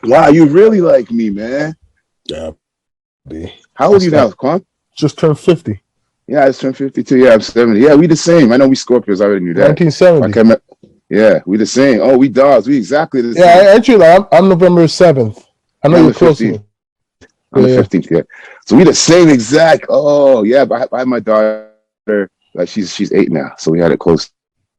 Wow, you really like me, man. Yeah, B. How I old are you now, stopped. Quan? Just turned 50. Yeah, I just turned 52. Yeah, I'm 70. Yeah, we the same. I know we Scorpios. I already knew that. I 1970. came. Yeah, we the same. Oh, we dogs. We exactly the Yeah, same. actually, I'm November 7th. I know Yeah, I'm you're the close to 15th. me. I'm Yeah, the yeah. 15th. Yeah. So we the same exact. Oh, yeah. But I have my daughter. Like she's 8 now, so we had it close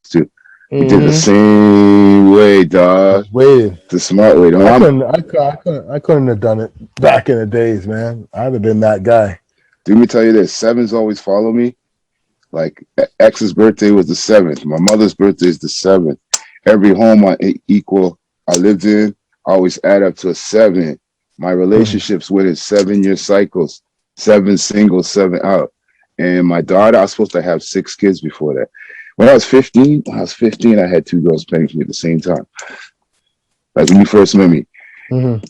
too. We did the Mm-hmm. same way, dog. Just waited. The smart way. No, I couldn't. I couldn't have done it back in the days, man. I'd have been that guy. let me tell you this. Sevens always follow me. Like X's birthday was the 7th. My mother's birthday is the 7th. Every home I lived in, I always add up to a 7. My Mhm. relationships with is 7-year cycles, 7 single, 7 out. And my daughter, I was supposed to have 6 kids before that. When I was 15, I had 2 girls pregnant for me at the same time. Like when you first met me. Mhm.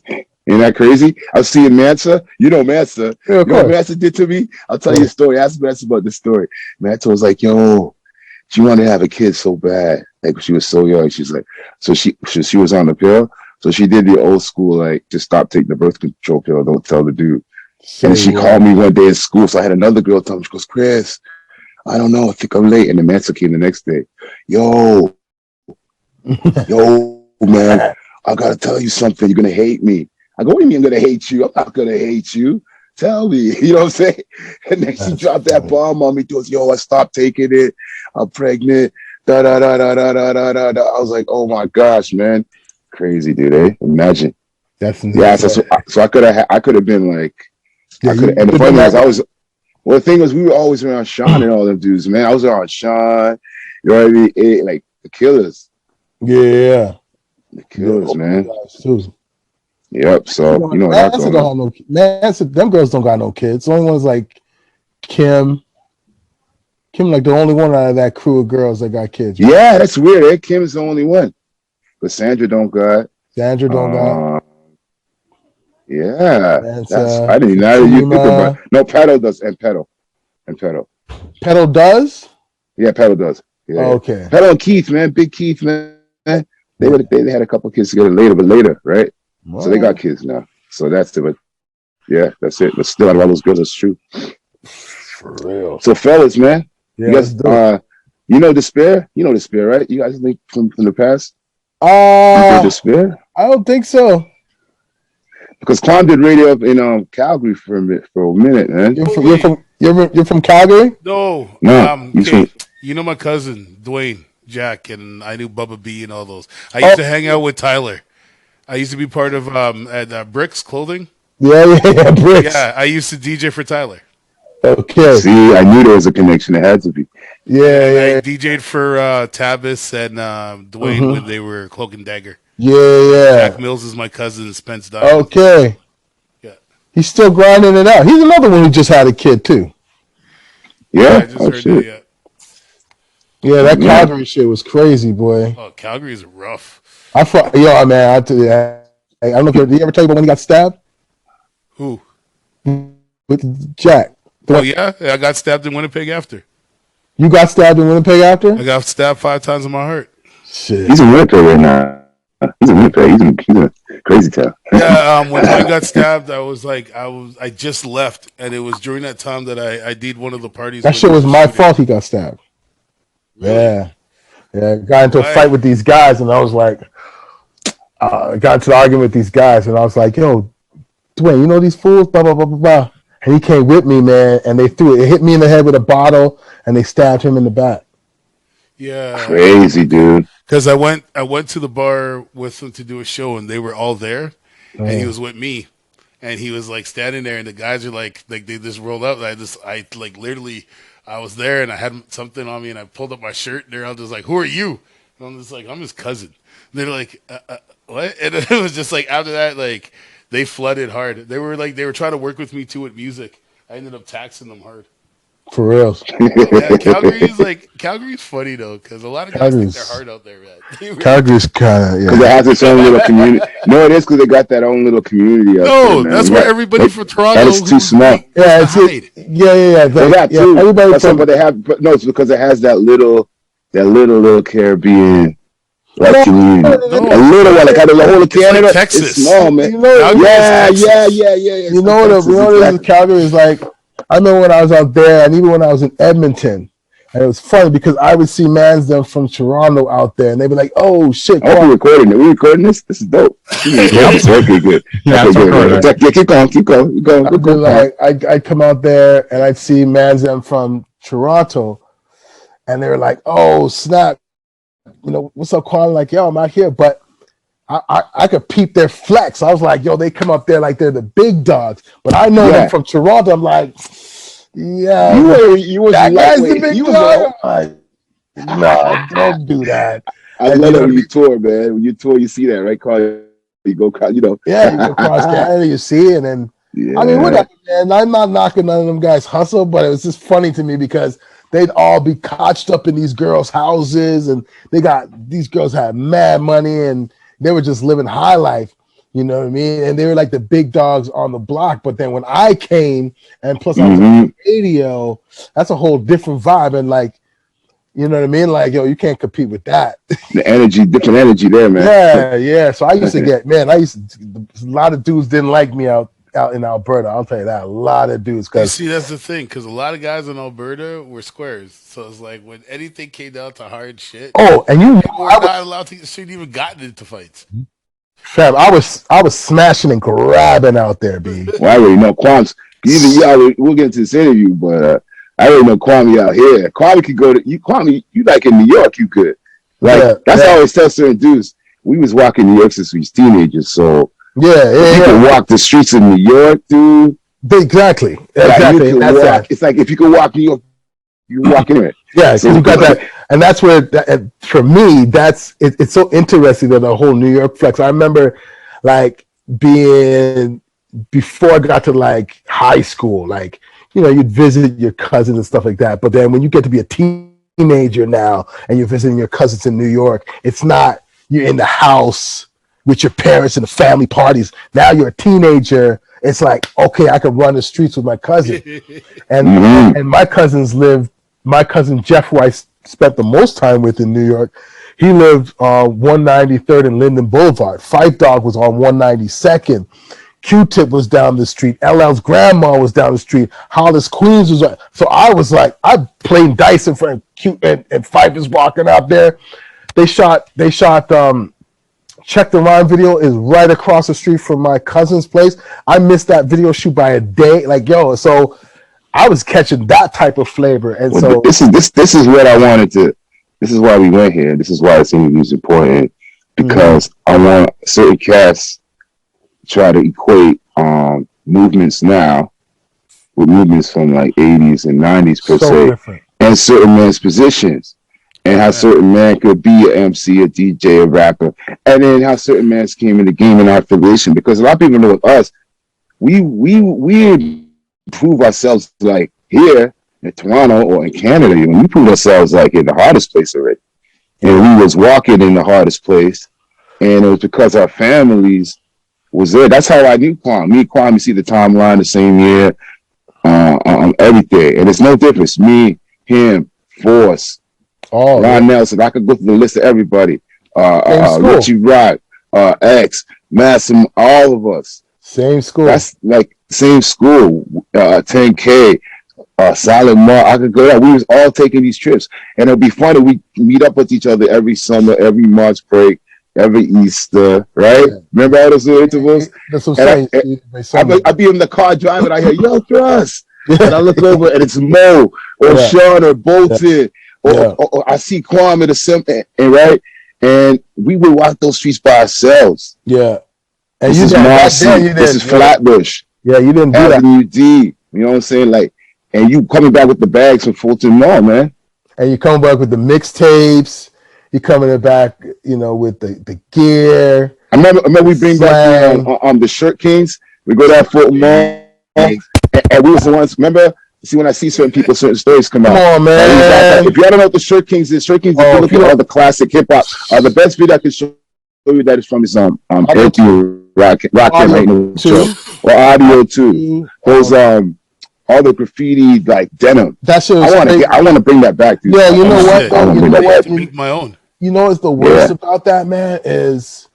Ain't that crazy? I was seeing Mansa. You know Mansa. Yeah, of You know what course. Mansa did to me? I'll tell you a Well, story. Ask Mansa about this story. Mansa was like, yo, she wanted to have a kid so bad. Like she was so young. She's like, so she was on the pill. So she did the old school, like, just stop taking the birth control pill. Don't tell the dude. And then say she called what? me one day at school. So I had another girl tell me, she goes, Chris, I don't know. I think I'm late. And the Mansa came the next day. Yo, man, I got to tell you something. You're going to hate me. I go, what do you mean I'm going to hate you? I'm not going to hate you. Tell me. You know what I'm saying? And then she That's dropped that funny. bomb on me. Goes, yo, I stopped taking it. I'm pregnant. Da, da, da, da, da, da, da, da, da. I was like, oh my gosh, man. Crazy, dude. Eh? Imagine. That's Yeah. nuts. So I could have been like, Yeah, and you'd the have been funny thing that is, guy. well, the thing was, we were always around Sean and all them dudes, man. I was around Sean, you know what I mean? Like Yeah, the the killers, older man. guys too. Yep. So you know what I got Manson going don't on. have no. Manson, them girls don't got no kids. The only ones like Kim. Kim, like the only one out of that crew of girls that got kids, right? Yeah, that's weird. Eh? Kim's the only one, but Sandra don't got. Sandra don't got. Uh, yeah, that's Mansa, I didn't even know you think about. It. Fatima. No, Pedal does, and Pedal. Pedal does. Yeah, Pedal does. Yeah, Okay. Pedal and Keith, man, Big Keith, man. They had a couple kids together later, right? So they All got right. kids now. So that's it. But yeah, that's it. But still, out of all those girls, that's true. For real. So, fellas, man, you Yeah, let's guys, do it. you know Despair. You know Despair, right? You guys link from the past. DJ Uh, Despair. I don't think so. Because Quan did radio up in Calgary for a minute, man. You're Oh from you're wait, from you're from Calgary? no. No, he's Okay. from. You know my cousin Dwayne, Jack, and I knew Bubba B and all those. I used Oh to hang out with Tyler. I used to be part of at Bricks Clothing. yeah, yeah, yeah, bricks. Yeah, I used to DJ for Tyler. Okay. See, I knew there was a connection. It had to be. And Yeah, then I yeah. DJ'd for Tabis and Dwayne when Mm-hmm. they were Cloak and Dagger. Yeah, And then Jack yeah. Mills is my cousin, Spence Diamonds. Okay. Yeah, He's still grinding it out. He's another one who just had a kid too. yeah. Yeah. I just Oh heard that. shit. Yeah. Yeah, Oh that man. Calgary shit was crazy, boy. Oh, Calgary is rough. I thought, yo, man, I don't know if did he ever tell you about when he got stabbed Who? with Jack? Oh yeah, I got stabbed in Winnipeg after. You got stabbed in Winnipeg I after? got stabbed 5 times in my heart. Shit. He's in Winnipeg right now. He's in Winnipeg. He's in crazy town. Yeah, when Dwayne got stabbed, I just left, and it was during that time that I did one of the parties That where shit there was was a my shooting. fault he got stabbed. Really? Yeah. Yeah. Got into a fight Why? with these guys, and I was like, got into an argument with these guys, and I was like, yo, Dwayne, you know these fools? Blah, blah, blah, blah, blah. And he came with me, man, and they threw it. It hit me in the head with a bottle, and they stabbed him in the back. Yeah, Crazy dude. because I went to the bar with him to do a show, and they were all there, and he Uh, was with me, and he was like standing there, and the guys are like they just rolled up. And I like literally, I was there, and I had something on me, and I pulled up my shirt, and they're all just like, "Who are you?" And I'm just like, "I'm his cousin." They're like, "What?" And it was just like after that, like they flooded hard. They were trying to work with me too with music. I ended up taxing them hard. for real. Yeah, Calgary's funny though because a lot of guys think they're Calgary's, hard out there, man. They really Calgary's kind of, Because it yeah. has its own little community. No, it is because they got that own little community out there, no, man. that's where everybody from That Toronto is too who's small. white goes Yeah, to it's it. hide. Yeah, yeah, yeah. Well, that Yeah, too. everybody But from, they have. But no, it's because it has that little Caribbean. Like community. A No, little one, like out of the whole of it's like Canada. It's Texas. small, man. You know, Calgary is Yeah. Texas. It's you like know Texas, what this is exactly. Calgary is like. I remember when I was out there, and even when I was in Edmonton, and it was funny because I would see mans them from Toronto out there, and they'd be like, "Oh shit, I hope come we're on!" recording it. We recording this? This is dope. We recording Yep. this. Okay, good. Yeah, Okay, it's good. recorded. Yeah, keep going. Keep going. Keep going. I'd be like, I'd come out there, and I'd see mans them from Toronto, and they were like, "Oh snap, what's up, Kwame?" Like, yo, I'm out here, but I could peep their flex. I was like, yo, they come up there like they're the big dogs, but I know them from Toronto. I'm like, yeah, You was that guy's the lightweight. big You was dog. I'm like, no, don't do that. I And love you that know, when you tour, man. When you tour, you see that, right? Carl, you go, yeah, you go across Canada, you see, and then I mean, Yeah. whatever, man. I'm not knocking none of them guys' hustle, but it was just funny to me because they'd all be cotched up in these girls' houses, and these girls had mad money, and they were just living high life. You know what I mean? And they were like the big dogs on the block. But then when I came, and plus I was on the radio, that's a whole different vibe. And like, you know what I mean? Like, yo, you can't compete with that. The energy, different energy there, man. Yeah. So I used to get, man, a lot of dudes didn't like me out in Alberta. I'll tell you that. A lot of dudes. You Because, see, that's the thing, because a lot of guys in Alberta were squares. So it's like when anything came down to hard shit, oh, and you know, people were not allowed to shouldn't even gotten into fights. Fam, I was smashing and grabbing out there, B. Well, I already know Kwame. We'll get into this interview, but I already know Kwame out here. Kwame could go to you. Kwame, you like in New York, you could. Like that's how I always tell certain dudes. We was walking New York since we was teenagers, so you could walk the streets of New York, dude. Exactly. It's like if you could walk New York, you walk in it. Yeah, so you got that, and that's where for me, it's so interesting that the whole New York flex. I remember like being before I got to like high school, like you'd visit your cousins and stuff like that. But then when you get to be a teenager now and you're visiting your cousins in New York, it's not you're in the house with your parents and the family parties. Now you're a teenager. It's like, okay, I can run the streets with my cousin. And my cousins lived, my cousin Jeff, who I spent the most time with in New York, he lived on 193rd and Linden Boulevard. Fight Dog was on 192nd. Q-Tip was down the street. LL's grandma was down the street. Hollis Queens was. So I was like, I played dice in front of Q and Fife is walking out there. They shot Check the Rhyme video is right across the street from my cousin's place. I missed that video shoot by a day. Like, yo, so I was catching that type of flavor. And so this is what I wanted to. This is why we went here. This is why this interview is important, because I want certain cats try to equate movements now with movements from like 80s and 90s per se, different. And certain men's positions, and how certain men could be an MC, a DJ, a rapper, and then how certain men came in the game in our affiliation. Because a lot of people know with us, we prove ourselves like here in Toronto or in Canada. We prove ourselves like in the hardest place already, and we was walking in the hardest place, and it was because our families was there. That's how I knew Kwame. Me and Kwame see the timeline the same year, everything, and it's no difference. Me, him, Force, Ron Nelson. I could go through the list of everybody. Richie Rock, X, Massim, all of us. Same school. That's like same school. 10K, Silent Mar. I could go there. We was all taking these trips, and it'll be funny. We meet up with each other every summer, every March break. Every Easter, right? Yeah. Remember all those little intervals? That's what I'm saying. I be in the car driving. I hear, yo, Thrust. And I look over and it's Mo or Sean or Bolton. Or I see Kwame the Simp, and right? And we would walk those streets by ourselves. Yeah. And this is Marcy. This is Flatbush. Yeah, you didn't do Avenue D. You know what I'm saying? Like, and you coming back with the bags from Fulton Mall, man. And you coming back with the mixtapes. You coming back, with the gear. I remember we bring back the Shirt Kings. We go to Fulton Mall, and we was the ones. Remember, see when I see certain people, certain stories come out. Come on, man! If you don't know what the Shirt Kings is, Shirt Kings. If you look at all the classic hip hop, the best video I can show you that is from is Rock right or Audio 2. Those all the graffiti like denim. That shit I want to bring that back. Dude. Yeah, you know what? I want to make my own. you know what's the worst about that, man, is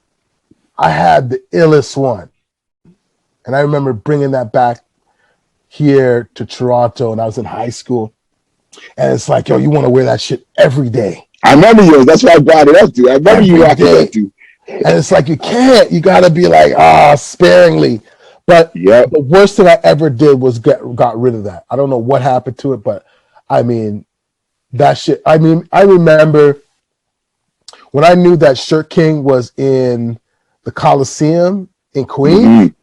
I had the illest one. And I remember bringing that back here to Toronto, and I was in high school. And it's like, yo, you want to wear that shit every day. I remember yours. That's why I brought it up to. I remember you rocking that too. And it's like, you can't. You got to be like, sparingly. But the worst thing I ever did was got rid of that. I don't know what happened to it, but I mean, that shit. I mean, I remember when I knew that Shirt King was in the Coliseum in Queens.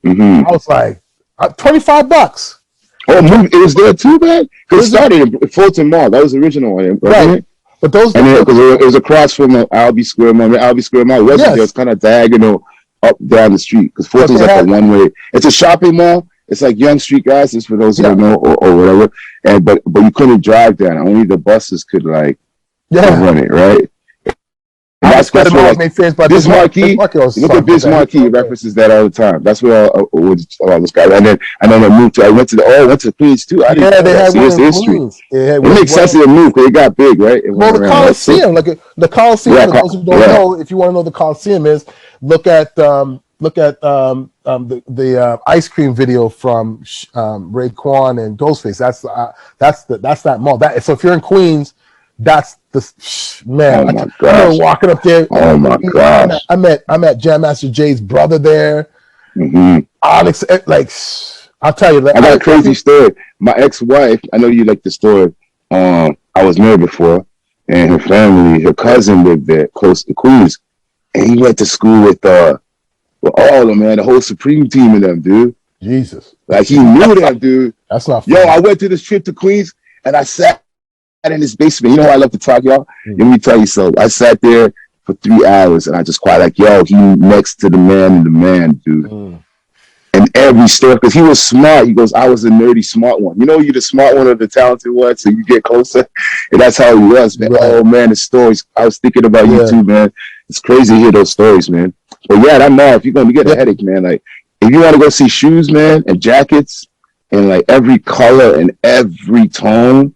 I was like, $25. Oh, it was there too, man. Because it started in Fulton Mall. That was the original one, right? But those, and it was across from Albee Square Mall. Albee Square Mall wasn't there. It's kind of diagonal up down the street because Fulton's like a one way. It's a shopping mall. It's like Young Street, guys. It's for those who don't know or whatever. And but you couldn't drive down. Only the buses could run it, right? That's where Biz Marquee. Look at Biz Marquee references that all the time. That's where all those guys. And then I moved to. I went to Queens too. I didn't they had one in Queens. It makes sense to move because it got big, right? Well, the Coliseum, the Coliseum. For those who don't know, if you want to know the Coliseum is, look at the ice cream video from Raekwon and Ghostface. That's that mall. So if you're in Queens, that's the man. I remember walking up there. Oh my gosh! I met Jam Master Jay's brother there. Onyx, I'll tell you. I got a crazy story. My ex-wife. I know you like the story. I was married before, and her family, her cousin lived there, close to Queens, and he went to school with all of them, man. The whole Supreme team of them, dude. Jesus, like he knew them, dude. That's not funny. Yo, I went to this trip to Queens, and I sat in his basement. You know how I love to talk, y'all? Let me tell you something. I sat there for 3 hours and I just quiet like, yo, he next to the man, dude. And every story, because he was smart. He goes, I was a nerdy smart one. You know, you're the smart one or the talented one, so you get closer. And that's how he was, man. Right. Oh, man, the stories. I was thinking about you too, man. It's crazy to hear those stories, man. But yeah, I'm mad. If you're going to get a headache, man, like, if you want to go see shoes, man, and jackets, and like every color and every tone,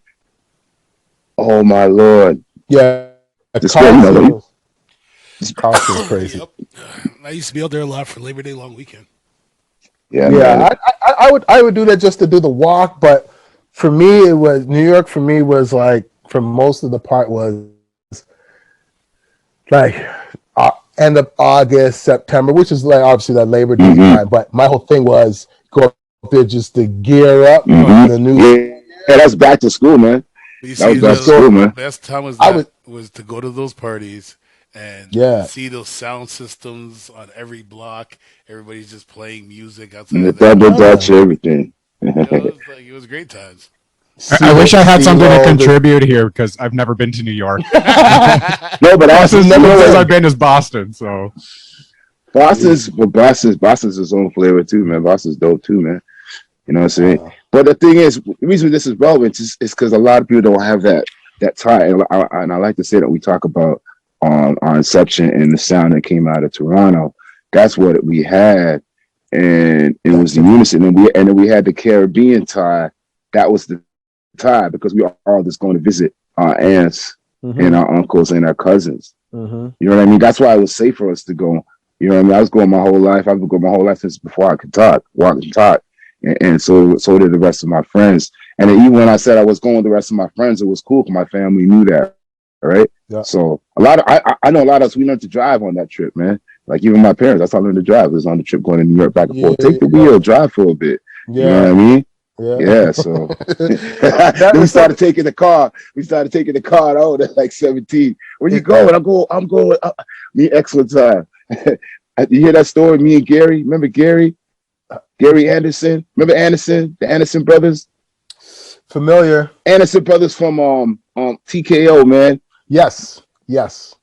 oh my Lord! Yeah, this costume is crazy. Yep. I used to be out there a lot for Labor Day long weekend. Yeah. I would do that just to do the walk, but for me, it was New York. For me, was like for most of the part was like end of August, September, which is like obviously that Labor Day time. But my whole thing was go up there just to gear up for the new. Yeah, that's back to school, man. You see, the best time was to go to those parties and see those sound systems on every block. Everybody's just playing music outside. And the double Dutch, everything. It was great times. I wish I had something to contribute here because I've never been to New York. No, but Boston's never since I've been is Boston. So Boston's its own flavor too, man. Boston's dope too, man. You know what I'm saying? But the thing is, the reason this is relevant is because a lot of people don't have that tie. And I like to say that we talk about our inception and the sound that came out of Toronto. That's what we had, and it was the unison. And then we had the Caribbean tie. That was the tie because we were all just going to visit our aunts and our uncles and our cousins. You know what I mean? That's why it was safe for us to go. You know what I mean? I was going my whole life. I've been going my whole life since before I could walk and talk. And so did the rest of my friends. And then even when I said I was going with the rest of my friends, it was cool because my family knew that. All right. Yeah. So I know a lot of us, we learned to drive on that trip, man. Like even my parents, that's how I learned to drive. It was on the trip going to New York back and forth. Take the wheel, drive for a bit. You know what I mean? Yeah. So then we started taking the car. Out at like 17. Where you going? I'm going. Me, excellent time. You hear that story? Me and Gary. Remember Gary? Gary Anderson. Remember Anderson? The Anderson brothers? Familiar. Anderson brothers from TKO, man. Yes.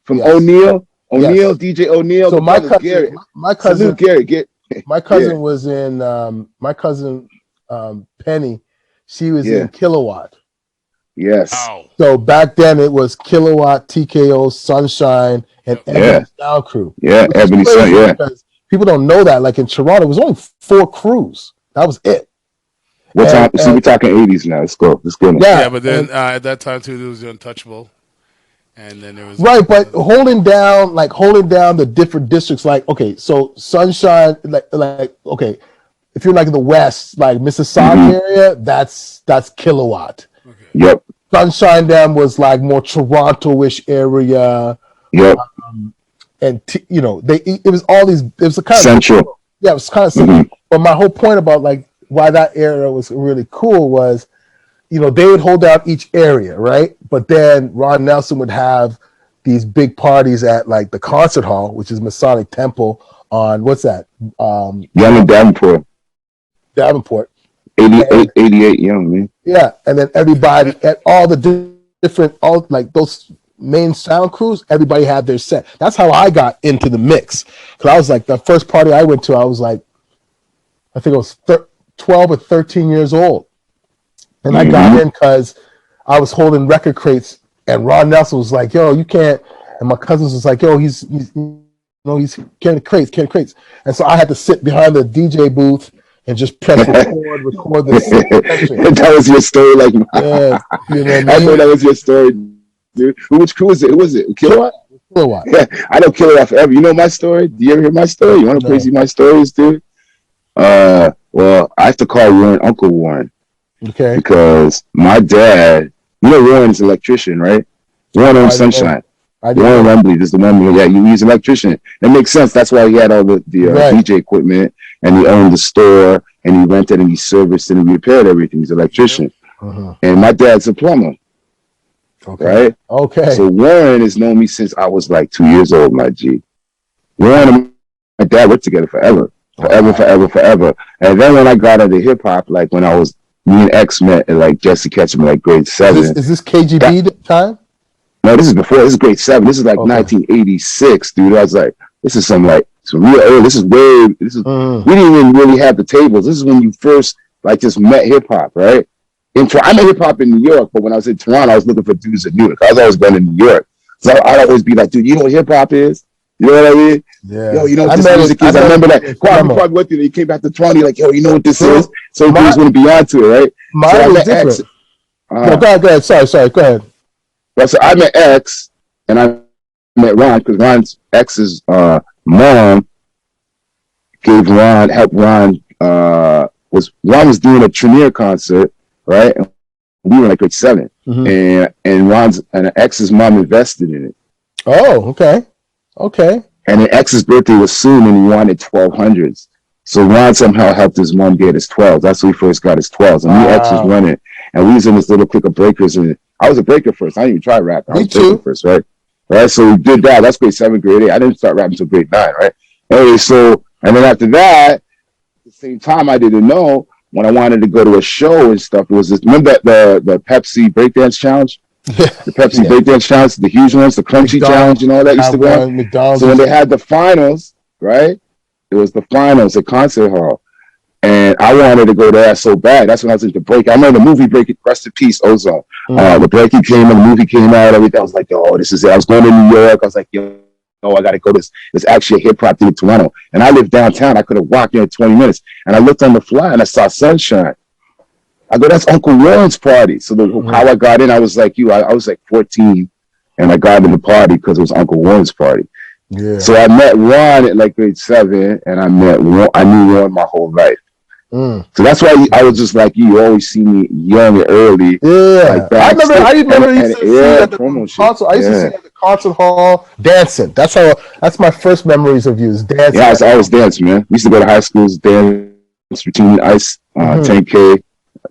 From O'Neal. Yes. DJ O'Neal. So my cousin, Gary. my cousin Gary. My cousin was in my cousin Penny. She was in Kilowatt. Yes. Wow. So back then it was Kilowatt, TKO, Sunshine, and Ebony Sound Crew. Yeah, Ebony Sound. Yeah. Because people don't know that. Like in Toronto, it was only 4 crews. That was it. What time? See, we're talking 80s now. Let's go. Now. Yeah, but then at that time too, there was the Untouchable. and then there was Right, but holding down the different districts, like okay, so Sunshine, like okay, if you're like in the West, like Mississauga area, that's Kilowatt. okay. Yep. Sunshine Dam was like more Toronto-ish area, Yep. and it was all these. It was a kind of Central. Yeah, it was kind of simple. But my whole point about like why that area was really cool was, they would hold down each area, right? But then Ron Nelson would have these big parties at like the concert hall, which is Masonic Temple on what's that? Young and Davenport. Davenport. 88 young, man. Yeah, and then everybody at all the different, all like those main sound crews, everybody had their set. That's how I got into the mix. Because I was like, the first party I went to, I was like, I think I was 12 or 13 years old. And I got in because I was holding record crates, and Ron Nelson was like, yo, you can't. And my cousins was like, yo, he's carrying crates. And so I had to sit behind the DJ booth and just press record this. That was your story, like yeah, I know that was your story, dude. Which crew was it? Who was it? Kilowatt? Kilowatt. Yeah, I know Kilowatt forever. You know my story? Do you ever hear my story? You want to crazy my stories, dude? Well, I have to call Warren Uncle Warren. Okay. Because my dad, Warren is an electrician, right? Warren owns Sunshine. Warren Wembley is the one. Yeah, he's an electrician. It makes sense. That's why he had all the DJ equipment, and he owned the store, and he rented and he serviced and he repaired everything. He's an electrician. And my dad's a plumber. Okay. Right? Okay. So Warren has known me since I was like 2 years old, my G. Warren and my dad worked together forever. Forever. And then when I got into hip hop, like when me and X met at like Jesse Ketchum in like grade 7. Is this KGB time? No, this is before. This is grade 7. This is like 1986, dude. I was like, this is some real early. We didn't even really have the tables. This is when you first like just met hip hop, right? I met hip hop in New York, but when I was in Toronto, I was looking for dudes in New York. I was always going to New York. So I'd always be like, dude, you know what hip hop is? You know what I mean? Yeah. Yo, you know what this music is? I remember that. Kwame probably went through. He came back to Toronto. Like, yo, you know what this is? So dudes want to be onto it, right? Mine was different. No, go ahead. Sorry. Go ahead. Well, so I met X, and I met Ron because Ron's X's mom helped Ron. Ron was doing a Trenier concert, right? And we were like grade 7, and Ron's and X's mom invested in it. Oh, okay. And then X's birthday was soon, and he wanted 1200s. So Ron somehow helped his mom get his 12s. That's when he first got his 12s. And me and X was running, and we was in this little clique of breakers. And I was a breaker first. I didn't even try rap. I was breaking first, right? Right. So we did that. That's grade 7, grade 8. I didn't start rapping until grade 9, right? Anyway, and then after that, at the same time, I didn't know when I wanted to go to a show and stuff. It was this. Remember the Pepsi breakdance challenge? The Pepsi breakdance challenge, the huge ones, the crunchy challenge, and all that used to go. So when they had the finals, right? It was the finals at Concert Hall, and I wanted to go there so bad. That's when I was into break. I remember the movie Break. Rest in peace, Ozone. The breaking came and the movie came out. Everything. I was like, oh, this is it. I was going to New York. I was like, yo, I got to go. There's actually a hip hop thing in Toronto, and I live downtown. I could have walked in 20 minutes, and I looked on the fly and I saw Sunshine. I go, that's Uncle Warren's party. So how I got in, I was like I was like 14, and I got in the party because it was Uncle Warren's party. Yeah. So I met Ron at like grade 7, and I knew Ron my whole life. So that's why I was just like you always see me young and early. Yeah, like I remember you used to see at the concert. I used to see at the concert hall dancing. That's my first memories of you is dancing. Yeah, I was dancing, man. We used to go to high schools, dance routine, ice, 10K.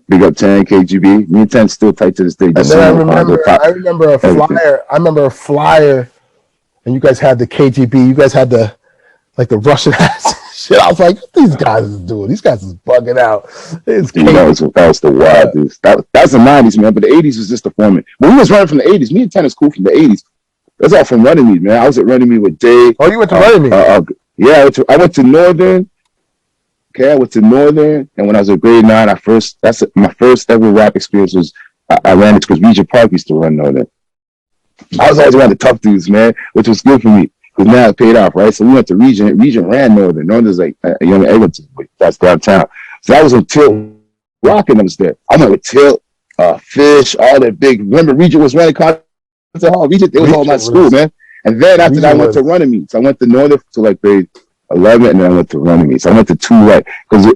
Big up 10 KGB. Me and 10 still tight to this day. And then I remember a flyer. I remember a flyer, and you guys had the KGB. You guys had the Russian hats. Shit, I was like, what these guys is doing? These guys is bugging out. That was the wild dudes. That was the 90s, man. But the 80s was just the format. When we was running from the 80s, me and 10 is cool from the 80s. That's all from Runnymede, man. I was at Runnymede with Dave. Oh, you went to Runnymede? Yeah, I went to Northern. Okay, I went to Northern, and when I was in grade 9, my first ever rap experience was I ran it because Regent Park used to run Northern. I was always one of the tough dudes, man, which was good for me because now it paid off, right? So we went to Regent. Regent ran Northern. Northern's like a young Eglinton, but that's downtown. So that was when Tilt Rockin' was there. I went with Tilt, Fish, all that big. Remember, Regent was running to Harlem. It was all my school, man. And then after that, I went to running meets. I went to Northern to like grade 11, and then I went to running meets. I went to two because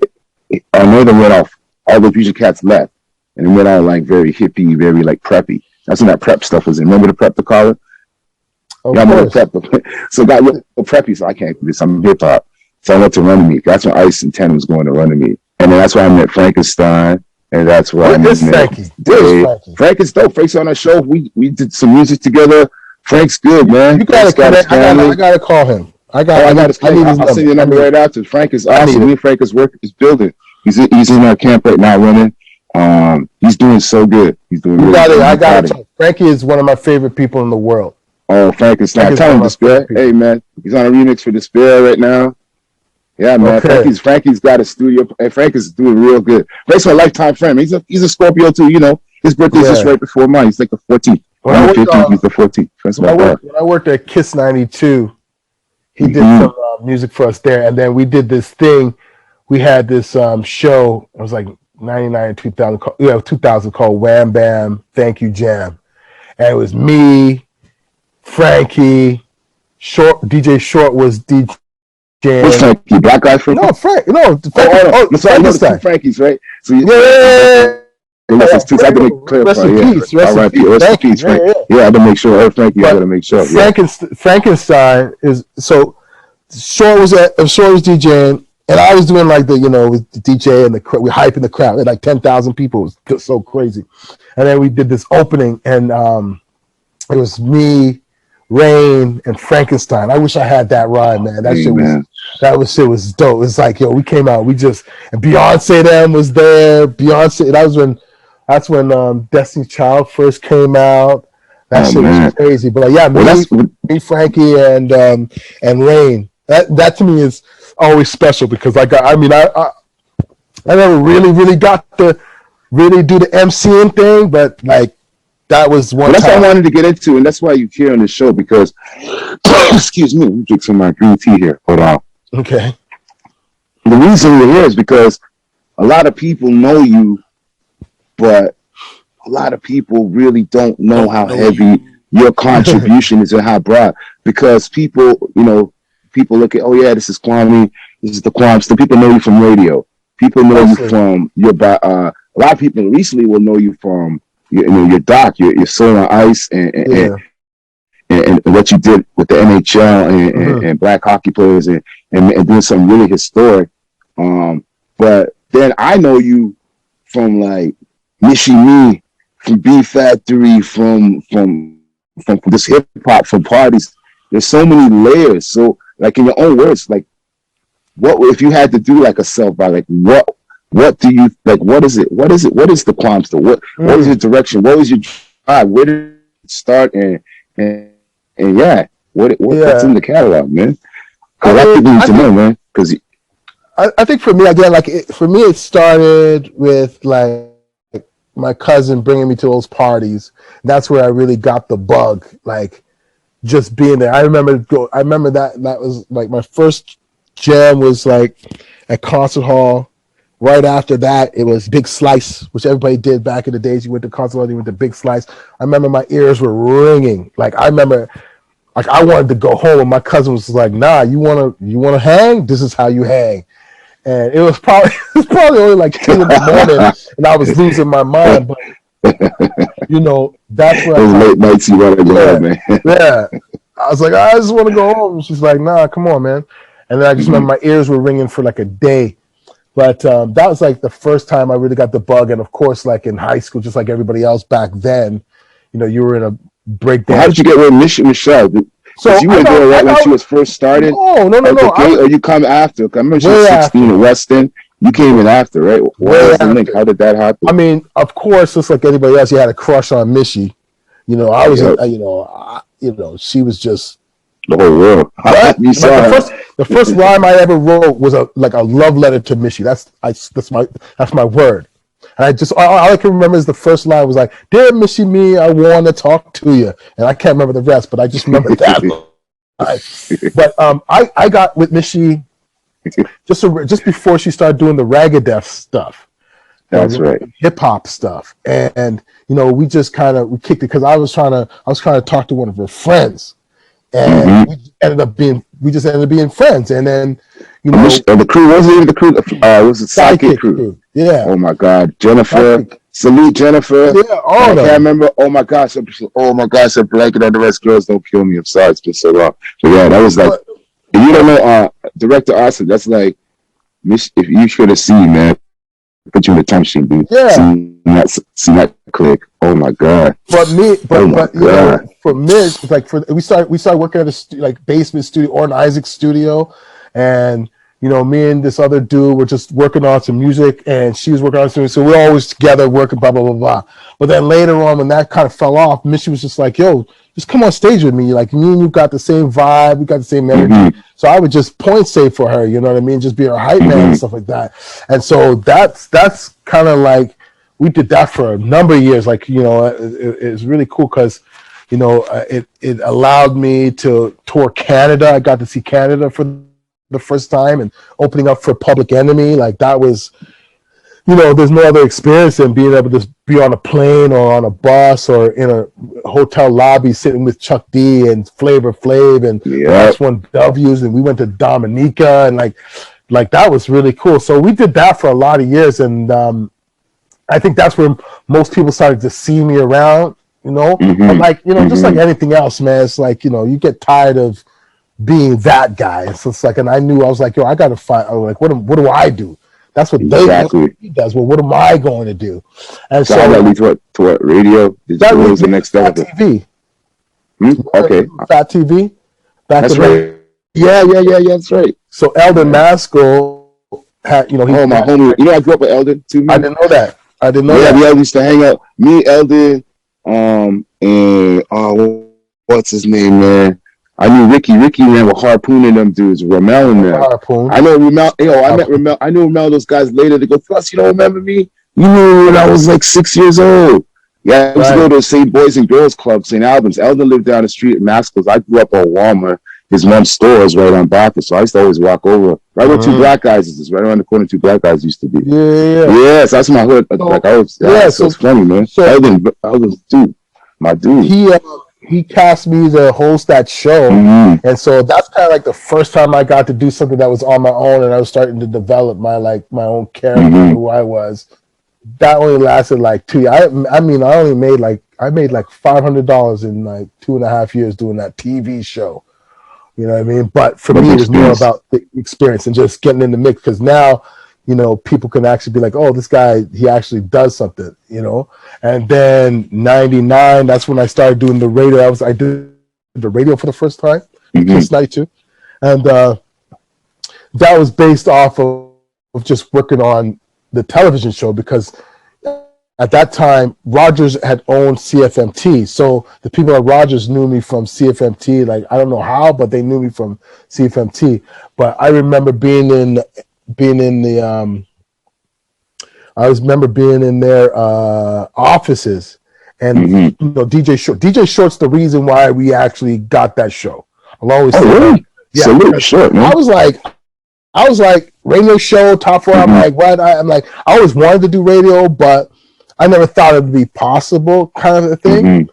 Northern went off. All the future cats left, and it went all like very hippie, very like preppy. That's when that prep stuff was in. Remember the prep to call it? Yeah, I'm gonna prep. So got real preppy. So I can't do this. I'm hip hop. So I went to running meet. That's when Ice and 10 was going to running meet, and then that's why I met Frankenstein. And that's why I met Frankie. Frank is dope. Frank's on our show. We did some music together. Frank's good, man. You gotta connect. I gotta call him. I'll send you a number right after. Frank is awesome. Me and Frank is working, is building. He's in our camp right now running. He's doing so good. He's doing really good. I got it. Frankie is one of my favorite people in the world. Oh, Frankenstein. Tell him Despair. Hey, man. He's on a remix for Despair right now. Yeah, man. Okay. Frankie's got a studio, and Frank is doing real good. Frank's my lifetime friend. He's a Scorpio too. You know, his birthday's just right before mine. He's like the 14th. When I worked, he's the 14th. When I worked at Kiss 92, he did some music for us there, and then we did this thing. We had this show. It was like 99, 2000. 2000 called Wham Bam Thank You Jam, and it was me, Frankie, Short. DJ Short was DJ. What's Frankie? Black guy Frankie? No, Frank. No, sorry, no, two Frankies, right? So I had to make clarify. Rest in peace. Rest in peace, Frank. Yeah, I had to make sure. Frankie, I got to make sure. Frankenstein is so. Short was DJing, and I was doing like the DJ and we hyping the crowd. Like 10,000 people. It was so crazy. And then we did this opening, and it was me, Rain, and Frankenstein. I wish I had that rhyme, man. That shit was dope. It's like, we came out, and Beyonce then was there. That's when Destiny's Child first came out. That shit was crazy. But me, Frankie, and Rain. That to me is always special because I never really got to really do the MCing thing, but like that was one. That's what I wanted to get into, and that's why you're here on the show because, excuse me, let me drink some of my green tea here. Hold on. Okay. The reason you're here is because a lot of people know you, but a lot of people really don't know how heavy your contribution is and how broad. Because people look at, this is Kwame, this is the Kwame. So people know you from radio. People know you from your. A lot of people recently will know you from your doc, your Soul on Ice, and what you did with the NHL and black hockey players and doing something really historic. But then I know you from like Mishi Me, from B Factory, from this hip hop, from parties. There's so many layers. So like in your own words, like what if you had to do like a self-buy, like what do you like? What is it? What is the Quamster? What is your direction? What was your drive? Where did it start? And what's in the catalog, man? Because I think we need to know, man. Because I think for me again, it started with like my cousin bringing me to those parties. That's where I really got the bug, like just being there. I remember that was like my first jam was like at Concert Hall. Right after that, it was Big Slice, which everybody did back in the days. You went to Concert Hall, you went to Big Slice. I remember my ears were ringing. Like I wanted to go home, and my cousin was like, "Nah, you wanna hang? This is how you hang." And it was probably only like 2 in the morning, and I was losing my mind. But that's what those late nights you want to go home, man. Yeah, I was like, I just want to go home. And she's like, "Nah, come on, man." And then I just remember my ears were ringing for like a day. But that was like the first time I really got the bug. And of course, like in high school, just like everybody else back then, you were in a breakdown. How did you get with Michelle? So you were there right when she was first started? No. Or you come after? I remember she was 16 at Weston. You came in after, right? What was the link? How did that happen? I mean, of course, just like anybody else, you had a crush on Missy. I was, she was just the whole world. You saw the first rhyme I ever wrote was a love letter to Missy. That's my word. And all I can remember is the first line was like, "Dear Missy Me, I want to talk to you." And I can't remember the rest, but I just remember that. But I got with Missy just before she started doing the Ragadeth stuff. That's right. hip hop stuff, and we just we kicked it because I was trying to talk to one of her friends, and we just ended up being friends, and then the crew wasn't even the crew. Was it Sidekick crew? Yeah. Oh my God, Jennifer. Salute Jennifer. Yeah, all I of them. can't remember. Oh my gosh, a blanket on the rest. Girls don't kill me. I'm sorry, it's been so long. But yeah, that was like. If you don't know, Director Austin, that's like, if you should have seen, man, put you in the time machine, dude. Yeah. See that click. Oh my God. For me, it's like we started working at a basement studio, Orton Isaac studio, and me and this other dude were just working on some music, and she was working on something. So we're always together working, blah blah blah blah. But then later on, when that kind of fell off, Missy was just like, "Yo, just come on stage with me. Like me and you got the same vibe, we got the same energy." So I would just point save for her, you know what I mean? Just be her hype man and stuff like that. And so that's kind of like we did that for a number of years. Like it's really cool because it allowed me to tour Canada. I got to see Canada for the first time and opening up for Public Enemy. Like that was, there's no other experience than being able to be on a plane or on a bus or in a hotel lobby sitting with Chuck D and Flavor Flav and that's one W's, and we went to Dominica, and like that was really cool. So we did that for a lot of years, and I think that's where most people started to see me around, but just like anything else, man, it's like, you get tired of being that guy. So it's like, and I was like, yo, I got to find, like, what do I do? That's what he does. Well, what am I going to do? And so that leads to what radio? That was the next step. TV. Okay. Fat TV. That's right. Yeah, that's right. So Eldon Maskell had, my homie. I grew up with Eldon too. Man. I didn't know that. Yeah, we all used to hang out. Me, Eldon, and what's his name, man? I knew Ricky. Ricky ran with Harpoon and them dudes, Ramel and them. Harpoon. I know Ramel. I met Ramel. I knew Ramel. Those guys later. They go, plus, you don't remember me? You knew when I was like 6 years old. Yeah, I used to go to the same Boys and Girls Club, St. Albans. Eldon lived down the street at Maxwell's. I grew up on Walmart. His mom's store is right on Bacchus, so I used to always walk over. Right where Two Black Guys is. Right around the corner, Two Black Guys used to be. Yeah, so that's my hood. So it's funny, man. So Eldon, dude, my dude. He cast me to host that show, and so that's kind of like the first time I got to do something that was on my own, and I was starting to develop my own character, who I was. That only lasted like 2 years. I made like $500 in like 2.5 years doing that TV show. You know what I mean? But for me, it was more about the experience and just getting in the mix, because now, people can actually be like, oh, this guy, he actually does something, And then 99, that's when I started doing the radio. I did the radio for the first time, Kiss 92. And that was based off of just working on the television show, because at that time, Rogers had owned CFMT. So the people at Rogers knew me from CFMT. Like, I don't know how, but they knew me from CFMT. But I remember being in their offices, and DJ Short's the reason why we actually got that show. I'll always say really? Yeah, Salute Short, man. I was like radio show top 4. I'm like, what? I'm like, I always wanted to do radio, but I never thought it would be possible, kind of a thing.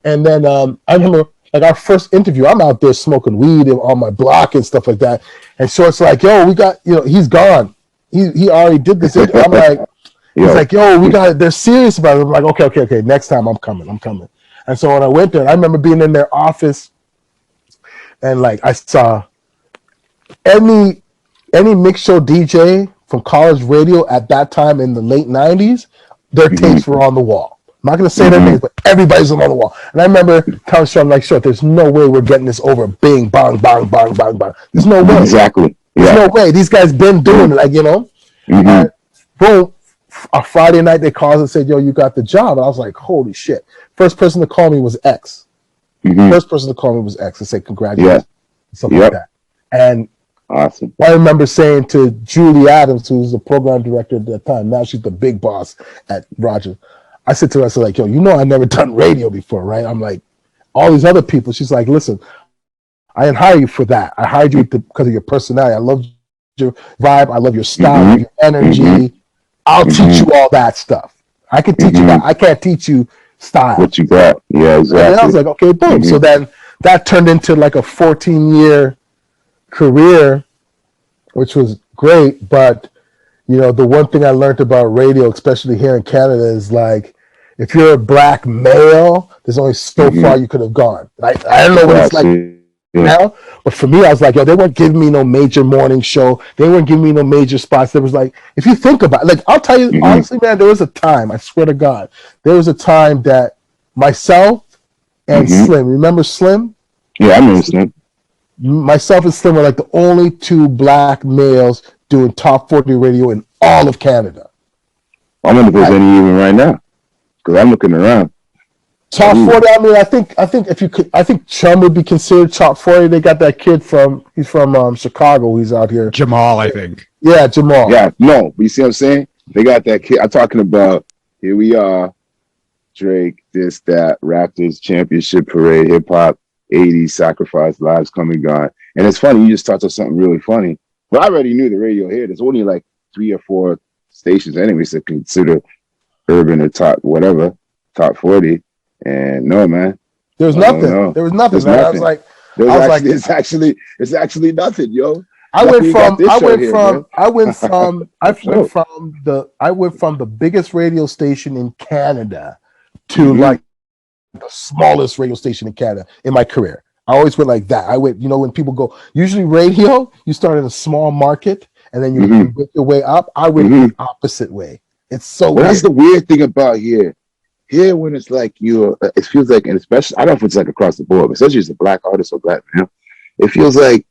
And then I remember, like, our first interview, I'm out there smoking weed on my block and stuff like that. And Short's like, yo, we got, he's gone. He already did this. I'm like, he's like, yo, we got it. They're serious about it. I'm like, okay. Next time I'm coming. And so when I went there, I remember being in their office, and like I saw any mix show DJ from college radio at that time in the late 90s, their tapes were on the wall. I'm not going to say their names, but everybody's on the wall. And I remember telling Sean, like, Short, there's no way we're getting this over. Bing, bang, bang, bang, bang, bang. There's no way. Exactly. There's no way. These guys been doing it, like, And boom, a Friday night they called and said, yo, you got the job. And I was like, holy shit. First person to call me was X. First person to call me was X and say congratulations. Something like that. And awesome. I remember saying to Julie Adams, who was the program director at that time, now she's the big boss at Rogers. I said to her, I said, like, yo, I never done radio before, right? I'm like, all these other people. She's like, listen, I didn't hire you for that. I hired you because of your personality. I love your vibe. I love your style, your energy. I'll teach you all that stuff. I can teach you that. I can't teach you style. What you got? Yeah, exactly. And then I was like, okay, boom. So then that turned into like a 14-year career, which was great. But the one thing I learned about radio, especially here in Canada, is like, if you're a black male, there's only so far you could have gone. I don't know what it's like now, but for me, I was like, yo, they weren't giving me no major morning show. They weren't giving me no major spots. There was like, if you think about it, like, I'll tell you honestly, man, there was a time, I swear to God, there was a time that myself and Slim, remember Slim? Yeah, I remember Slim. Myself and Slim were like the only two black males doing top 40 radio in all of Canada. I wonder if there's any even right now, because I'm looking around. Top 40. I mean, I think if you could, I think Chum would be considered top 40. They got that kid he's from Chicago. He's out here. Jamal, I think. Yeah, Jamal. Yeah, no, but you see what I'm saying? They got that kid. I'm talking about. Here we are, Drake. This, that, Raptors championship parade, hip hop, 80s sacrifice, lives come and gone. And it's funny. You just talked about something really funny. But I already knew the radio here. There's only like 3 or 4 stations, anyways, that consider urban or top 40. And no, man. There was nothing. No. There was nothing, There's man. nothing. I was like, it's actually nothing, yo. I went from the biggest radio station in Canada to like the smallest radio station in Canada in my career. I always went like that. I went, when people go, usually radio, you start in a small market and then you work your way up. I went the opposite way. It's so weird. That's the weird thing about here. Here, when it's like it feels like, and especially, I don't know if it's like across the board, but especially as a black artist or black man, it feels like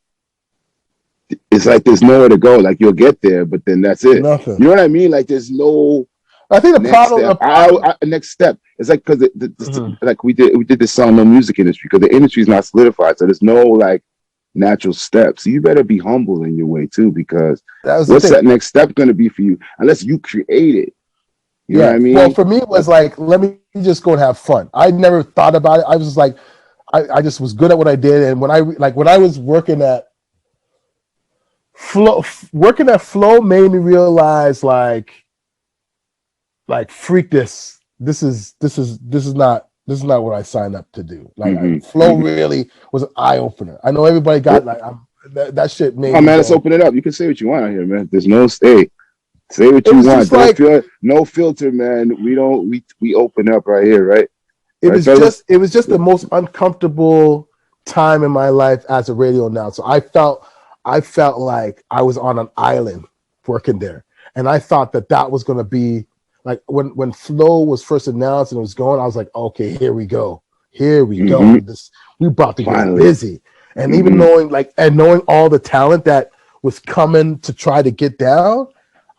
it's like there's nowhere to go. Like you'll get there, but then that's it. Nothing. You know what I mean? Like there's no. I think the next step. It's like because like we did this song, no music industry, because the industry is not solidified, so there's no like natural steps. So you better be humble in your way too, because what's that next step going to be for you unless you create it? You know what I mean? Well, for me, it was like, let me just go and have fun. I never thought about it. I was just like, I just was good at what I did. And when I was working at Flow made me realize like freak this. This is not what I signed up to do. Like Flow really was an eye opener. I know everybody got that shit made. Oh man, let's open it up. You can say what you want out here, man. There's no stay. Say what you want. No filter, man. We open up right here, right? It was just the most uncomfortable time in my life as a radio announcer. I felt like I was on an island working there, and I thought that was going to be like when Flow was first announced and it was going. I was like, okay, here we go. We about to get busy, and even knowing all the talent that was coming to try to get down.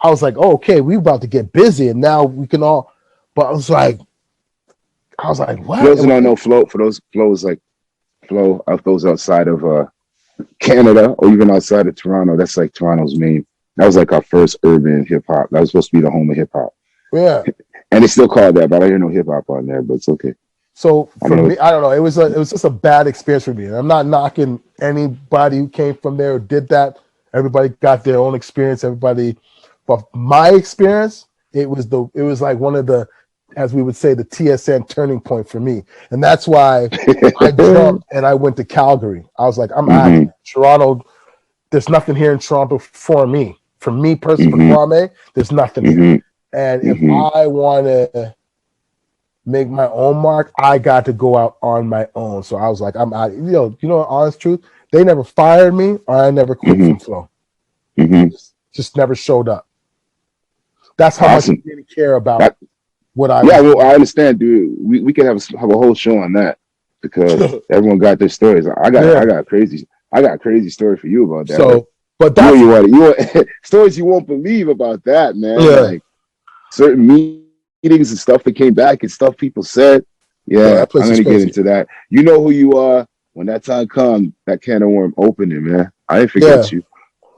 I was like, oh, okay, we about to get busy, and now we can all. But I was like, what? For those who don't know, Flow is like Flow of those outside of Canada or even outside of Toronto. That's like Toronto's main. That was like our first urban hip hop. That was supposed to be the home of hip hop. Yeah, and it's still called that, but I hear no hip hop on there. But it's okay. So for me, I don't know. It was just a bad experience for me. And I'm not knocking anybody who came from there or did that. Everybody got their own experience. But my experience, it was like one of the, as we would say, the TSN turning point for me. And that's why I jumped and I went to Calgary. I was like, I'm out of Toronto. There's nothing here in Toronto for me. For me personally, for Kwame, there's nothing here. And if I want to make my own mark, I got to go out on my own. So I was like, I'm out. Honest truth, they never fired me or I never quit from Flow. Just never showed up. That's how much I didn't care about what I. Yeah, well, I understand, dude. We can have a whole show on that because everyone got their stories. I got crazy story for you about that. So, but that's you want stories you won't believe about that, man. Yeah. Like certain meetings and stuff that came back and stuff people said. Yeah, I'm gonna get into that. You know who you are when that time comes. That can of worm opening, man. I didn't forget you.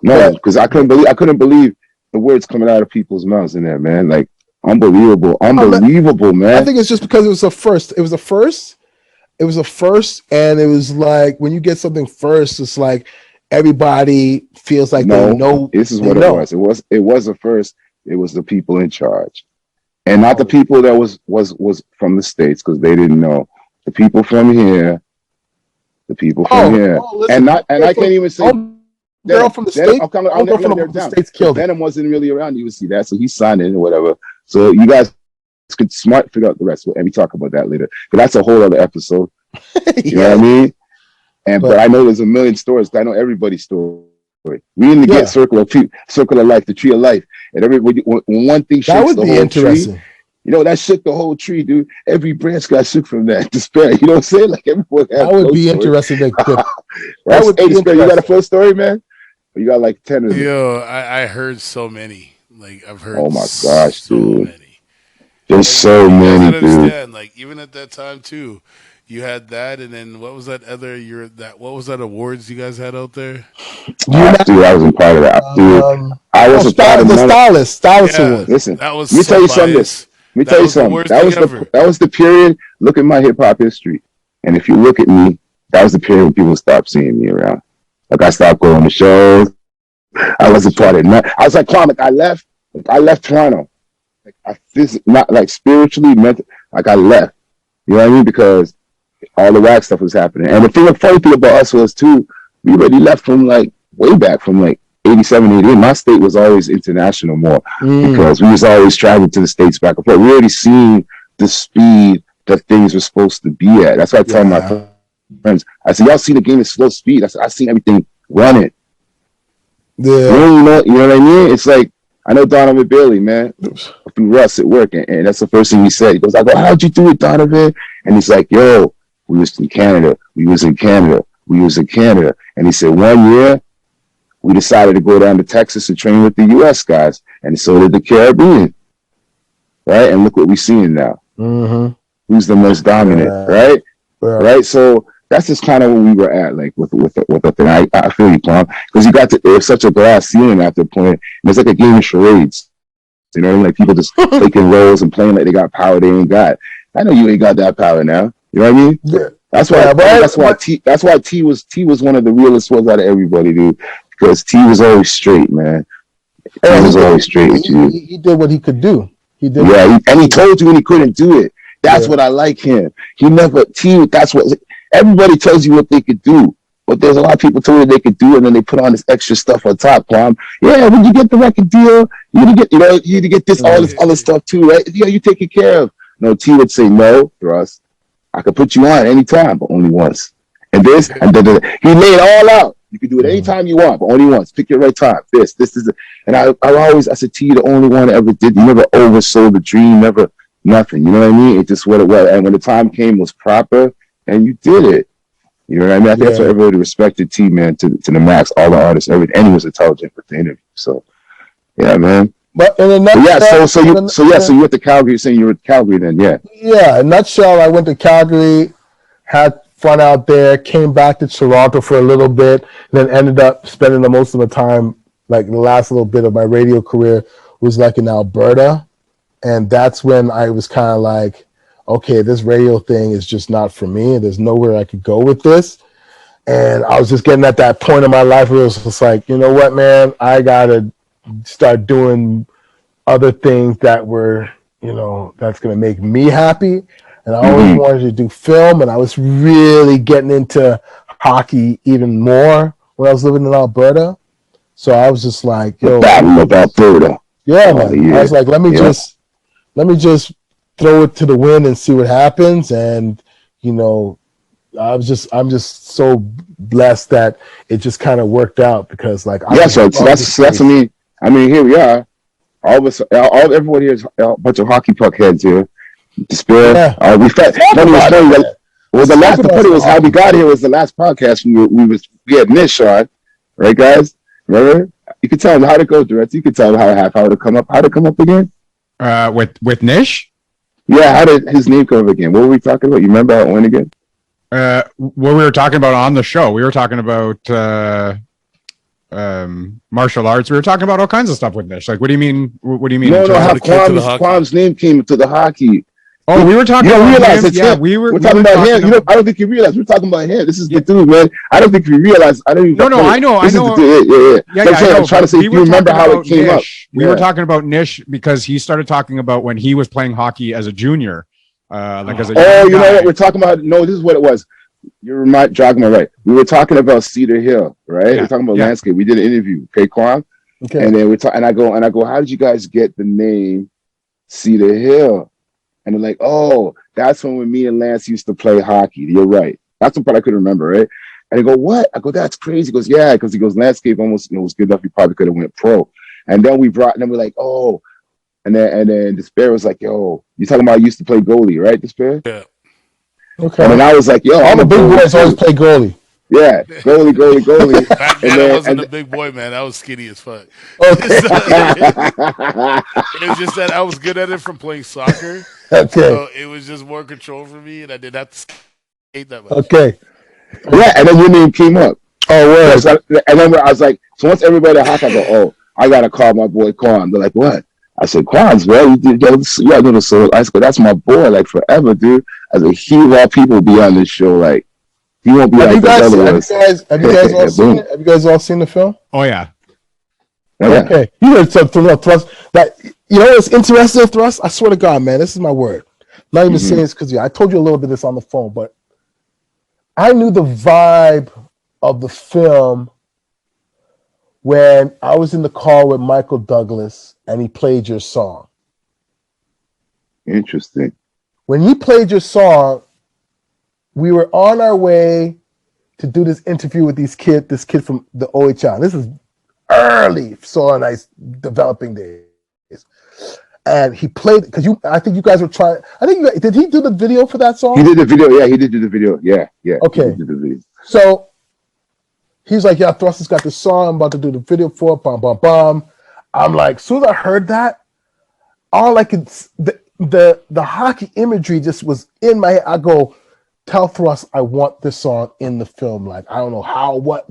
No, because I couldn't believe the words coming out of people's mouths in there, man. Like unbelievable, man. I think it's just because it was a first. It was a first, and it was like when you get something first, it's like everybody feels like they know. This is what it was. It was a first, It was the people in charge, and not the people that was from the States, because they didn't know. The people from here, listen, and I can't even say. Girl from the States. I'm from the States killed it. Venom wasn't really around. You would see that, so he signed it or whatever. So you guys could smart figure out the rest, and we talk about that later. But that's a whole other episode. You know what I mean? But I know there's a million stories. I know everybody's story. We need to get circle of life, the tree of life, and everybody. When one thing shakes the whole tree, you know that shook the whole tree, dude. Every branch got shook from that despair. You know what I'm saying? Like everyone. That would be interesting. That would be interesting. You got a full story, man? You got like 10 of them. Yo, I heard so many. Like I've heard. Oh my gosh, so dude! Many. There's so many, dude. Like even at that time too, you had that, and then what was that other? What was that awards you guys had out there? Dude, I wasn't part of that, dude. I wasn't part of the stylist award. Listen, that was. Let me tell you something. That was the period. Look at my hip hop history, and if you look at me, that was the period when people stopped seeing me around. Like I stopped going to shows. I wasn't part of it. I was like, Kwame, I left Toronto. Like not like spiritually, mentally, like I left. You know what I mean? Because all the whack stuff was happening. And the funny thing about us was too, we already left from like way back from like 87, 88. My state was always international more because we was always traveling to the States back and forth. We already seen the speed that things were supposed to be at. That's why I tell my friends, I said, y'all seen the game at slow speed. I said, I seen everything running. Yeah. You know what I mean? It's like, I know Donovan Bailey, man, through Russ at work, and that's the first thing he said. He goes, I go, how'd you do it, Donovan? And he's like, yo, we was in Canada. And he said, 1 year, we decided to go down to Texas and train with the U.S. guys, and so did the Caribbean, right? And look what we're seeing now. Mm-hmm. Who's the most dominant, right? Right? So that's just kind of where we were at, like with the thing. I feel you, Tom, because there's such a glass ceiling at the point. And it's like a game of charades. You know what I mean? Like people just taking roles and playing like they got power they ain't got. I know you ain't got that power now. You know what I mean? Yeah. That's why T was one of the realest ones out of everybody, dude. Because T was always straight, man. T was always straight with you. He did what he could do. He told you when he couldn't do it. That's what I like him. That's what everybody tells you what they could do. But there's a lot of people told you they could do, and then they put on this extra stuff on top, Kwame. Yeah, when you get the record deal, you need to get this, all this other stuff too, right? Yeah, you take it care of. No, T would say, no, Russ, I could put you on anytime, but only once. And this, and he laid it all out. You can do it anytime you want, but only once. Pick your right time. This is it. And I said, T, the only one that ever did. You never oversold the dream, never nothing. You know what I mean? It's just what it was. And when the time came, it was proper, and you did it. You know what I mean? I think that's why everybody respected T, man, to the max. All the artists, everything, and he was intelligent with the interview. So, yeah, man. But in a nutshell, so you went to Calgary. You're saying you were at Calgary then, yeah. Yeah, in a nutshell, I went to Calgary, had fun out there, came back to Toronto for a little bit, and then ended up spending the most of the time, like the last little bit of my radio career was like in Alberta. And that's when I was kind of like, okay, this radio thing is just not for me. There's nowhere I could go with this. And I was just getting at that point in my life where it was just like, you know what, man, I got to start doing other things that were, that's going to make me happy. And I always wanted to do film, and I was really getting into hockey even more when I was living in Alberta. So I was just like, yo. Battle of Alberta. Yeah, man. Yeah. I was like, let me just throw it to the wind and see what happens. And, I'm just so blessed that it just kind of worked out because that's I mean, here we are. Everybody here is a bunch of hockey puck heads here. Despair. Yeah. We felt the last part was how we got here was the last podcast we had Nish on, right, guys? Remember? You could tell him how to go direct. You could tell him how to come up. How to come up again? With Nish? Yeah, how did his name come up again? What were we talking about? You remember how it went again? What we were talking about on the show. We were talking about martial arts. We were talking about all kinds of stuff with Nish. Like, what do you mean? No, how Quam's name came to the hockey. Oh, we were talking You don't about realize him. it's Yeah, him. we were talking about him. talking I don't think you realize we're talking about him. This is Yeah. the dude, man. I don't think you realize. I don't even. No, I know. This is the dude. Yeah. Yeah, I know. I'm trying to say. We You were remember talking how about it came up? Nish. We were talking about Nish because he started talking about when he was playing hockey as a junior, like as a Oh, young you know guy. what we're talking about? No, this is what it was. You're jogging me right. We were talking about Cedar Hill, right? Yeah, We're talking about yeah. landscape. We did an interview, okay, Kwame? Okay. And then and I go, how did you guys get the name Cedar Hill? And they're like, oh, that's when me and Lance used to play hockey. You're right. That's the part I couldn't remember, right? And I go, what? I go, that's crazy. He goes, yeah, because he goes, landscape almost was good enough. He probably could have went pro. And then we're like, oh, and then Despair was like, yo, you talking about I used to play goalie, right, Despair? Yeah. Okay. And then I was like, yo, all the big boys always play goalie. Yeah, goalie. Back then, I wasn't a big boy, man. I was skinny as fuck. Okay. It was just that I was good at it from playing soccer. Okay. So it was just more control for me, and I didn't have to skate that much. Okay. Yeah, and then your name came up. Oh, word. So, and then I was like, so once everybody at hockey, I go, oh, I gotta call my boy Quan. They're like, what? I said, Quan's, bro, you gotta do the soul. I said, that's my boy, like forever, dude. As a he of all people be on this show, like he won't be Have like you guys all Boom. seen it? Have you guys all seen the film? Oh yeah. Yeah. Okay. You heard something about Thrust that you know what's interesting, Thrust? I swear to God, man, this is my word. Not even saying this because I told you a little bit of this on the phone, but I knew the vibe of the film when I was in the car with Michael Douglas and he played your song. Interesting. When he played your song, we were on our way to do this interview with this kid from the OHL. This is early Soul and Ice developing days. And he played because I think you guys were trying. Did he do the video for that song? He did the video. Yeah, he did do the video. Yeah. Okay. He did the video. So he's like, yeah, Thrust has got this song. I'm about to do the video for it. Bum, bum, bum. I'm like, as soon as I heard that, all I could, the hockey imagery just was in my head. I go, tell Thrust I want this song in the film. Like, I don't know how, what.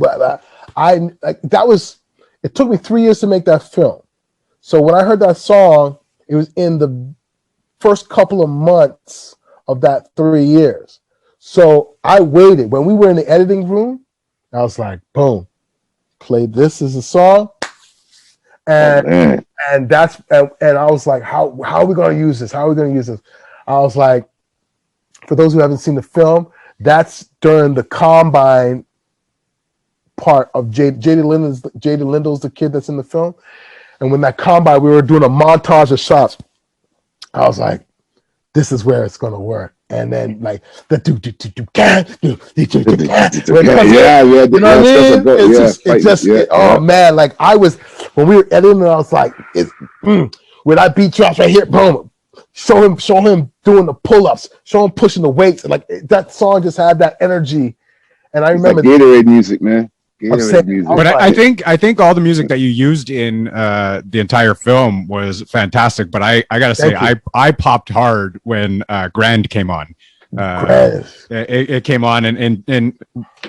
It took me 3 years to make that film. So when I heard that song, it was in the first couple of months of that 3 years. So I waited. When we were in the editing room, I was like, boom, play this as a song. And and I was like, how are we going to use this? How are we going to use this? I was like, for those who haven't seen the film, that's during the combine part of J.D. Lindel's the kid that's in the film. And when that combine, we were doing a montage of shots. I was like, this is where it's going to work. And then like the man, like I was when we were editing, I was like, when I beat you right here, boom, show him doing the pull-ups, show him pushing the weights, like that song just had that energy. And I remember Gatorade music, man. But I think all the music that you used in the entire film was fantastic. But I gotta say, I popped hard when Grand came on. It came on, and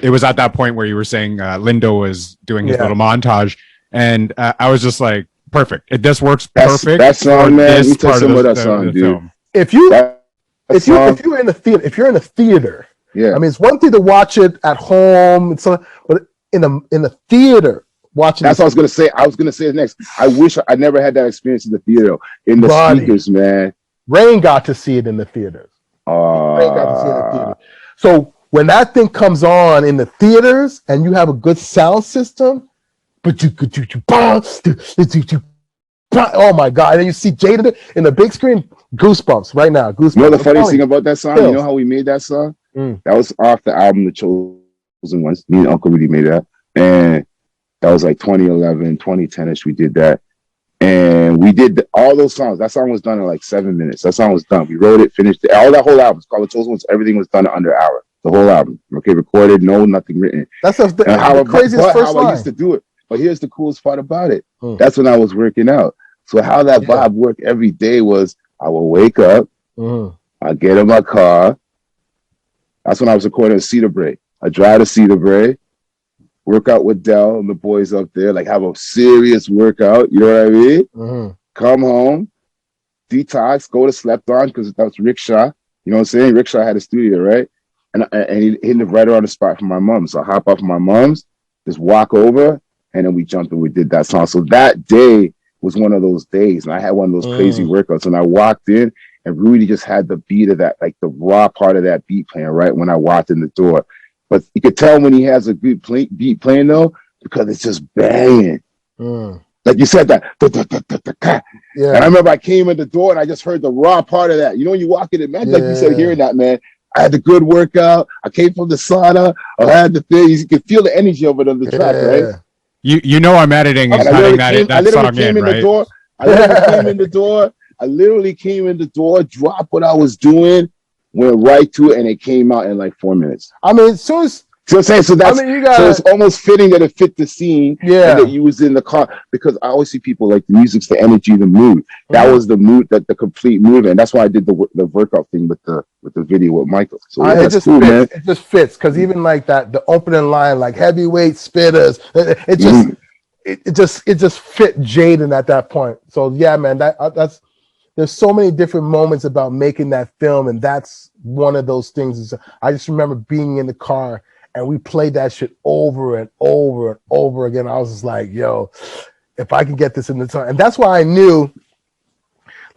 it was at that point where you were saying Lindo was doing his little montage, and I was just like, perfect. This works perfect. That song, man. This part of the song, dude. Film. If you're in the theater, yeah. I mean, it's one thing to watch it at home, but in the theater watching. That's what I was gonna say. I was gonna say it next. I wish I never had that experience in the theater. In the speakers, man. Rain got to see it in the theaters. Rain got to see it in the theater. So when that thing comes on in the theaters and you have a good sound system, oh my God! And then you see Jada in the big screen, goosebumps right now. Goosebumps. You know the funny thing about that song? You know how we made that song? That was off the album The Chosen Ones. Me and Uncle Rudy made that. And that was like 2011, 2010-ish. We did that. And we did all those songs. That song was done in like 7 minutes. That song was done. We wrote it, finished it. All that whole album. It's called The Chosen Ones. Everything was done in under an hour. The whole album. Okay, recorded, nothing written. That's the craziest first line. I used to do it. But here's the coolest part about it. That's when I was working out. So how that vibe worked every day was I would wake up, I'd get in my car. That's when I was recording at Cedar Brae. I drive to Cedar Brae, work out with Dell and the boys up there, like have a serious workout, you know what I mean? Come home, detox, go to slept on because that was Rickshaw. You know what I'm saying? Rickshaw had a studio, right? And he lived right around the spot from my mom. So I hop off my mom's, just walk over, and then we jumped and we did that song. So that day was one of those days. And I had one of those crazy workouts. And I walked in and Rudy just had the beat of that, like the raw part of that beat playing right when I walked in the door. But you could tell when he has a good beat playing though, because it's just banging. Like you said that. Yeah. And I remember I came in the door and I just heard the raw part of that. You know, when you walk in, man, like you said, hearing that, man. I had the good workout. I came from the sauna. I had the thing. You could feel the energy of it on the track, right? You know I'm editing and cutting that song in, right? I literally came in the door. I literally came in the door, dropped what I was doing, went right to it, and it came out in like 4 minutes. I mean, so it's so that's so it's almost fitting that it fit the scene. Yeah, and that you was in the car because I always see people like the music's the energy, the mood. That was the mood, that the complete mood, and that's why I did the workout thing with the video with Michael. So yeah, that's cool, man. It just fits because even like that, the opening line, like heavyweight spitters, it just fit Jaden at that point. So yeah, man, that's there's so many different moments about making that film, and that's one of those things. I just remember being in the car. And we played that shit over and over and over again. I was just like, yo, if I can get this in the time. And that's why I knew,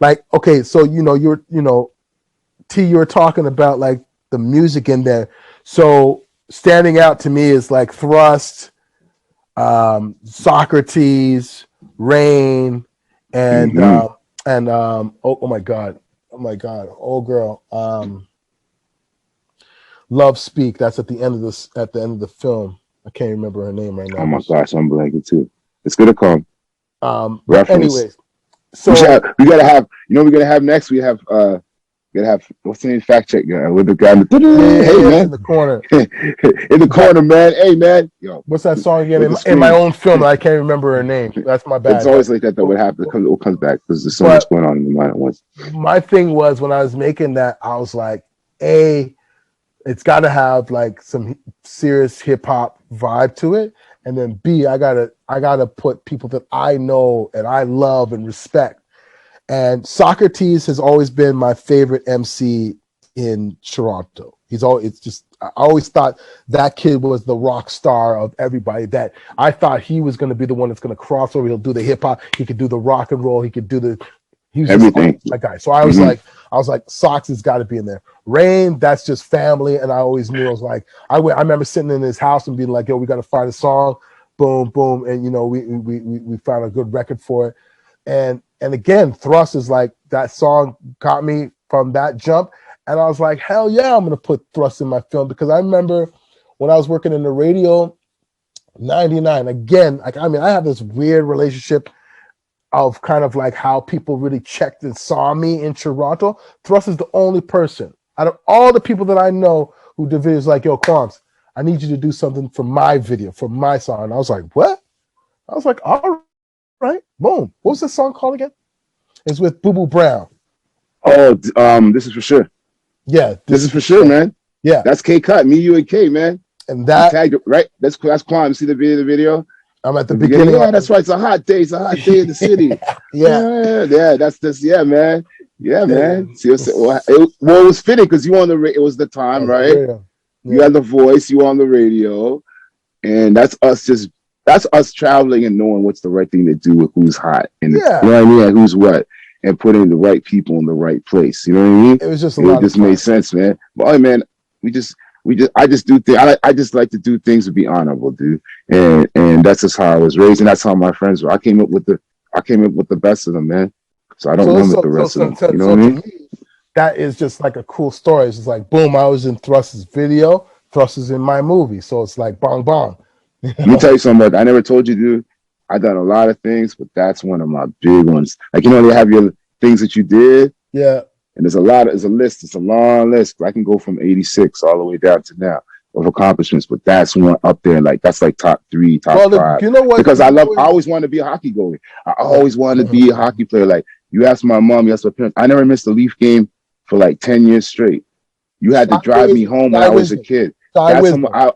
like, okay, so, you were talking about, like, the music in there. So standing out to me is, like, Thrust, Socrates, Rain, and, oh my God, old girl, Love Speak. That's at the end of the film. I can't remember her name right now. Oh my gosh, I'm blanking too. It's gonna come. Anyways, so we gotta have. You know, we're gonna have next. We have. What's the name? Fact check guy with the guy. Hey man, in the corner. In the corner, man. Hey man, yo. What's that song again? In my own film, I can't remember her name. That's my bad. It's always like that. That would happen. It comes back because there's so much going on in the mind at once. My thing was when I was making that, I was like, it's got to have like some serious hip hop vibe to it, and then B, I gotta put people that I know and I love and respect. And Socrates has always been my favorite MC in Toronto. I always thought that kid was the rock star of everybody. That I thought he was going to be the one that's going to cross over. He'll do the hip hop. He could do the rock and roll. He could do he was everything. That guy. So I was like, Sox has got to be in there. Rain, that's just family. And I always knew, I remember sitting in his house and being like, yo, we got to find a song. Boom, boom. And, we found a good record for it. And again, Thrust is like, that song got me from that jump. And I was like, hell yeah, I'm going to put Thrust in my film. Because I remember when I was working in the radio, 99, again, I have this weird relationship of kind of like how people really checked and saw me in Toronto. Thrust is the only person out of all the people that I know who did videos like, yo, Kwams, I need you to do something for my video, for my song. And I was like, what? I was like, all right, boom. What was the song called again? It's with Boo Boo Brown. Oh, This Is For Sure. Yeah. This is for sure, man. Yeah. That's K Cut, me, you, and K, man. And that tagged it, right? That's Kwame. See the video? I'm at the beginning. Yeah, that's right. It's a hot day. It's a hot day in the city. Yeah. That's yeah, man. Yeah, man. See, it was fitting because you on the it was the time, right? Yeah. You had the voice. You on the radio, and that's us traveling and knowing what's the right thing to do with who's hot and you know what I mean, and who's what, and putting the right people in the right place. You know what I mean? It was just it just made sense, man. But oh, man, I just do things. I just like to do things to be honorable, dude. And that's just how I was raised, and that's how my friends were. I came up with the best of them, man. So I don't limit the rest of them. You know what I mean? That is just like a cool story. It's just like, boom, I was in Thrust's video. Thrust is in my movie. So it's like bong bong. Let me tell you something. I never told you, dude. I done a lot of things, but that's one of my big ones. Like, they have your things that you did. Yeah. And there's a list. It's a long list. I can go from 86 all the way down to now of accomplishments, but that's one up there. Like, that's like top 3, top 5. You know what? Because I always wanted to be a hockey goalie. I always wanted to be a hockey player. Like, you asked my mom, you asked my parents. I never missed a Leaf game for like 10 years straight. You had to drive me home when I was a kid. I asked my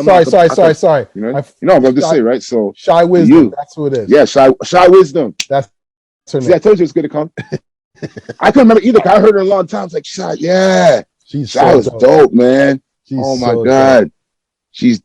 mom. Sorry. You know what I'm just saying, right? So Shy Wisdom. That's who it is. Yeah, Shy Wisdom. That's her See, I name. told you it's gonna come. I couldn't remember either. 'Cause I heard her a long time. It's like, Shy, yeah, She's Shy so was dope. dope, man. She's Oh my so god, dope. she's